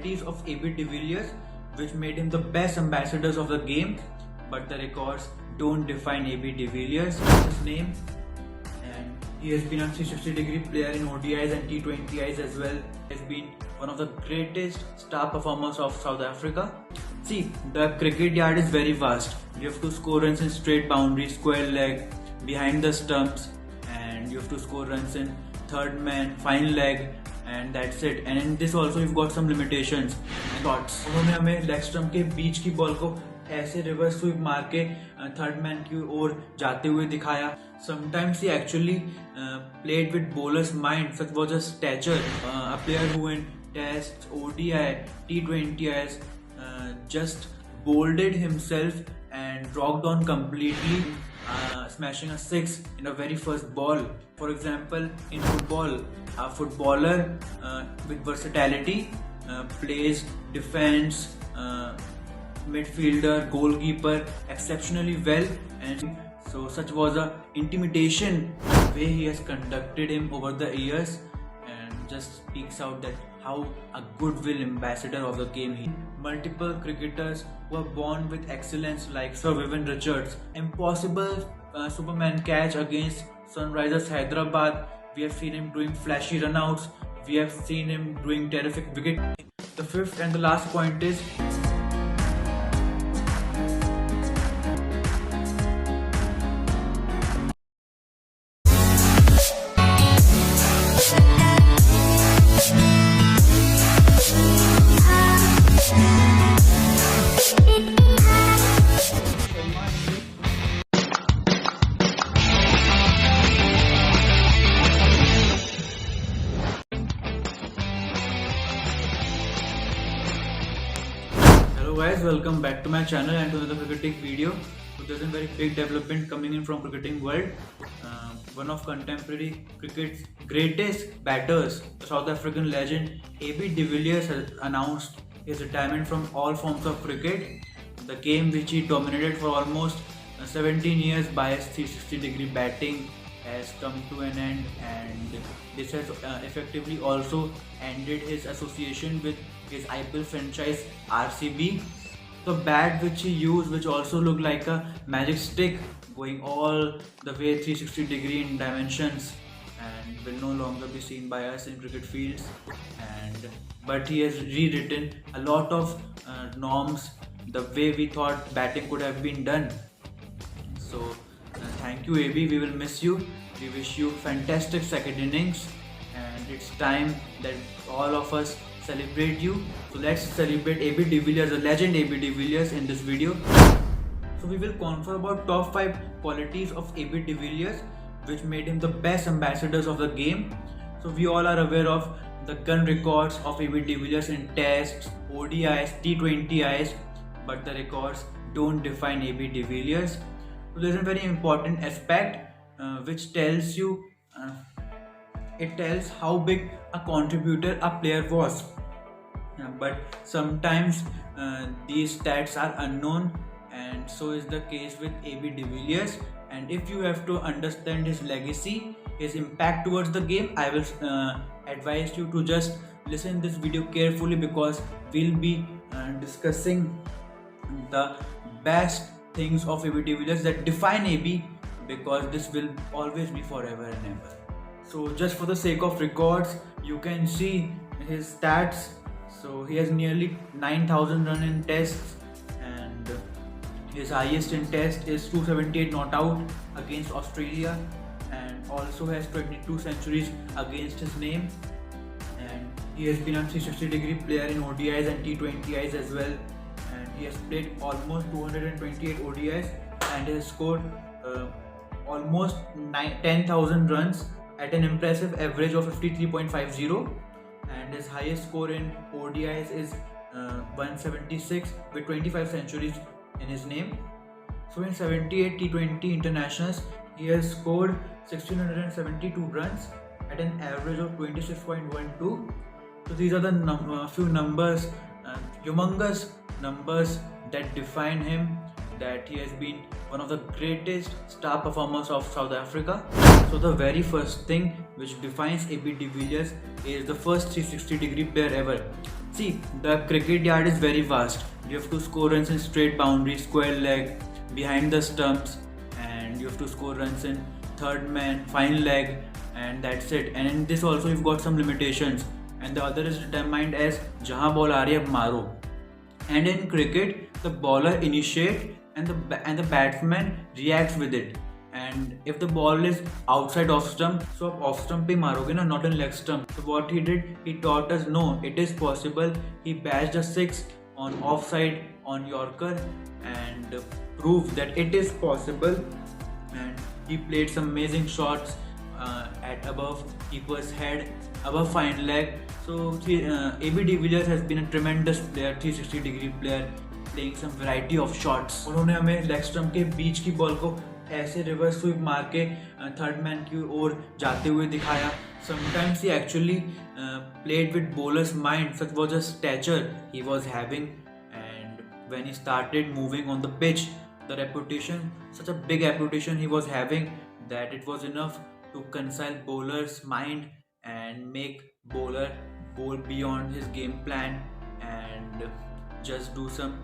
qualities of AB de Villiers which made him the best ambassadors of the game, but the records don't define AB de Villiers. His name, and he has been a 360-degree player in ODIs and T20Is as well. He has been one of the greatest star performers of South Africa. See, the cricket yard is very vast. You have to score runs in straight boundary, square leg, behind the stumps, and you have to score runs in third man, fine leg, and that's it. And in this also you've got some limitations. Shots. उन्होंने हमें leg stump के बीच की ball को ऐसे reverse sweep मार के third man की ओर जाते हुए दिखाया. Sometimes he actually played with bowler's mind. Such was his stature. A player who in Tests, ODI, T20Is just bowled himself and rocked on completely, smashing a six in the very first ball. For example, in football, a footballer with versatility plays defense, midfielder, goalkeeper exceptionally well, and so such was a intimidation way he has conducted him over the years, and just speaks out that how a goodwill ambassador of the game he. Multiple cricketers were born with excellence like Sir Vivian Richards. Impossible Superman catch against Sunrisers Hyderabad. We have seen him doing flashy runouts. We have seen him doing terrific wicket. The fifth and the last point is Hello guys, welcome back to my channel and to another cricketing video. So there's a very big development coming in from cricketing world. One of contemporary cricket's greatest batters, the South African legend AB de Villiers, has announced his retirement from all forms of cricket. The game which he dominated for almost 17 years by his 360-degree batting has come to an end, and this has effectively also ended his association with his IPL franchise RCB. The bat which he used, which also looked like a magic stick going all the way 360-degree in dimensions, and will no longer be seen by us in cricket fields. But he has rewritten a lot of norms, the way we thought batting could have been done. So thank you AB, we will miss you. We wish you fantastic second innings, and it's time that all of us celebrate you. So let's celebrate AB de Villiers, the legend AB de Villiers, in this video. So we will confer about top 5 qualities of AB de Villiers which made him the best ambassadors of the game. So we all are aware of the gun records of AB de Villiers in Tests, ODIs, T20Is, but the records don't define AB de Villiers. So there's a very important aspect which tells you, it tells how big a contributor a player was. But sometimes these stats are unknown, and so is the case with AB de Villiers. And if you have to understand his legacy, his impact towards the game, I will advise you to just listen this video carefully, because we'll be discussing the best things of AB de Villiers that define AB, because this will always be forever and ever. So just for the sake of records, you can see his stats. So he has nearly 9,000 runs in tests, and his highest in test is 278 not out against Australia, and also has 22 centuries against his name. And he has been a 360-degree player in ODIs and T20Is as well, and he has played almost 228 ODIs and has scored almost 10,000 runs at an impressive average of 53.50, and his highest score in ODIs is 176 with 25 centuries in his name. So in 78 T20 internationals, he has scored 1672 runs at an average of 26.12. So these are the few numbers, humongous numbers that define him that he has been one of the greatest star performers of South Africa. So the very first thing which defines AB de Villiers is the first 360-degree player ever. See, the cricket yard is very vast. You have to score runs in straight boundary, square leg, behind the stumps, and you have to score runs in third man, fine leg, and that's it. And in this also you've got some limitations. And the other is determined as jahan ball aa rahi hai, ab maro. And in cricket, the bowler initiates and the batsman reacts with it. And if the ball is outside off stump, so आप off stump पे मारोगे ना, not in leg stump. So what he did, he taught us no, it is possible. He bashed a six on offside on Yorker and proved that it is possible. And he played some amazing shots at above keeper's head, above fine leg. So AB de Villiers has been a tremendous player, 360-degree player, playing some variety of shots. उन्होंने हमें leg stump के बीच की ball को ऐसे reverse sweep मार के third man की ओर जाते हुए दिखाया. Sometimes he actually played with bowler's mind. Such was the stature he was having, and when he started moving on the pitch, the reputation, such a big reputation he was having, that it was enough to conceal bowler's mind and make bowler bowl beyond his game plan and just do some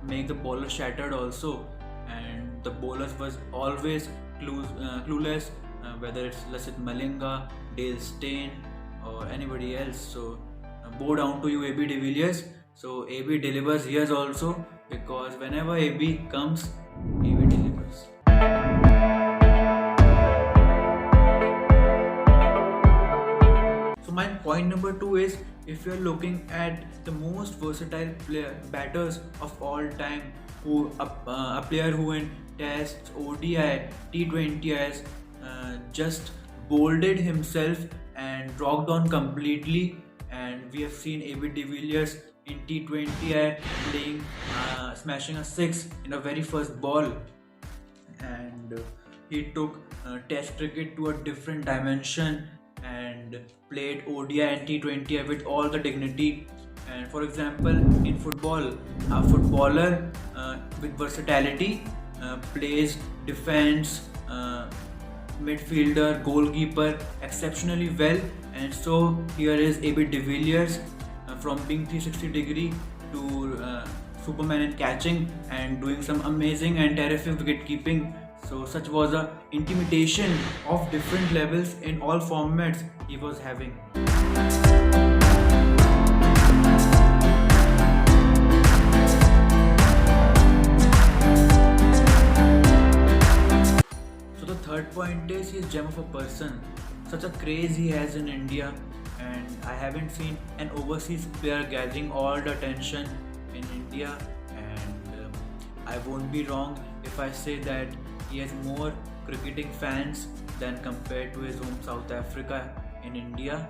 make the bowler shattered also. And the bowlers was always clueless, whether it's Lasith Malinga, Dale Steyn or anybody else. So bow down to you, AB de Villiers. So AB delivers here also, because whenever AB comes, AB delivers. So my point number 2 is, if you are looking at the most versatile batters of all time, a player who in Tests, ODI, T20s just bolded himself and rocked on completely, and we have seen AB de Villiers in T20 playing, smashing a 6 in a very first ball, and he took Test cricket to a different dimension and played ODI and T20 with all the dignity. And for example, in football, a footballer with versatility plays defense, midfielder, goalkeeper exceptionally well. And so here is AB de Villiers, from being 360-degree to Superman in catching and doing some amazing and terrific wicket keeping. So such was a intimidation of different levels in all formats he was having. So the third point is, he is gem of a person. Such a craze he has in India, and I haven't seen an overseas player gathering all the attention in India. And I won't be wrong if I say that he has more cricketing fans than compared to his home South Africa in India.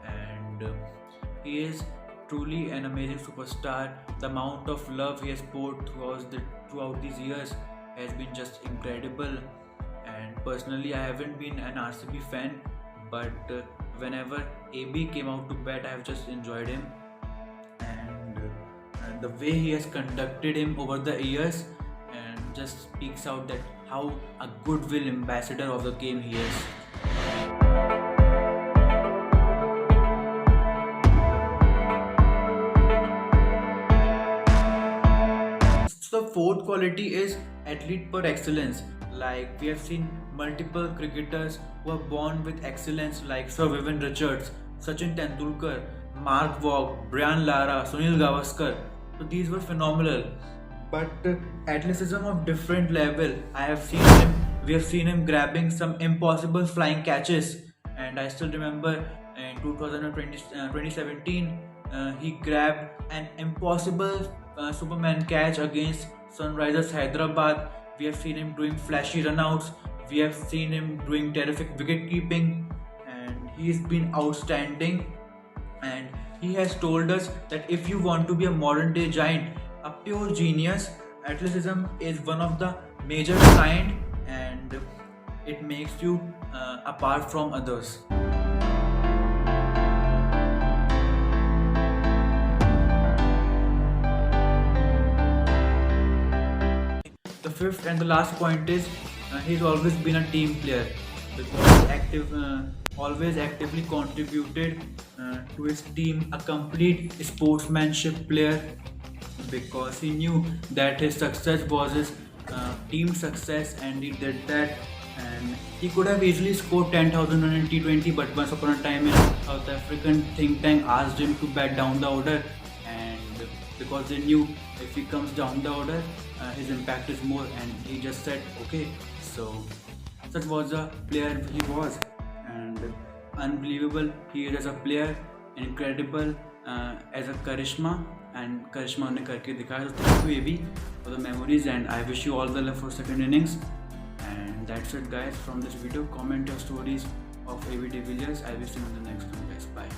And he is truly an amazing superstar. The amount of love he has poured throughout these years has been just incredible. And personally, I haven't been an RCB fan, but whenever AB came out to bat, I have just enjoyed him. And the way he has conducted him over the years, and just speaks out that how a goodwill ambassador of the game he is. So the fourth quality is athlete per excellence. Like, we have seen multiple cricketers who are born with excellence, like Sir Vivian Richards, Sachin Tendulkar, Mark Waugh, Brian Lara, Sunil Gavaskar. So these were phenomenal. But athleticism of different level. We have seen him grabbing some impossible flying catches. And I still remember in 2017, he grabbed an impossible Superman catch against Sunrisers Hyderabad. We have seen him doing flashy runouts. We have seen him doing terrific wicket keeping, and he's been outstanding. And he has told us that if you want to be a modern day giant, a pure genius, athleticism is one of the major signs, and it makes you apart from others. fifth and the last point is he's always been a team player because always actively contributed to his team, a complete sportsmanship player because he knew that his success was his team success and he did that. And he could have easily scored 10,000 runs in T20, but once upon a time, South African think tank asked him to bat down the order, and because they knew if he comes down the order, his impact is more, and he just said okay. So such was the player he was, and unbelievable he is as a player, incredible as a charisma, and charisma ने करके दिखाया. So thank you AB for the memories, and I wish you all the love for second innings. And that's it guys from this video. Comment your stories of AB de Villiers. I will see you in the next one guys. Bye.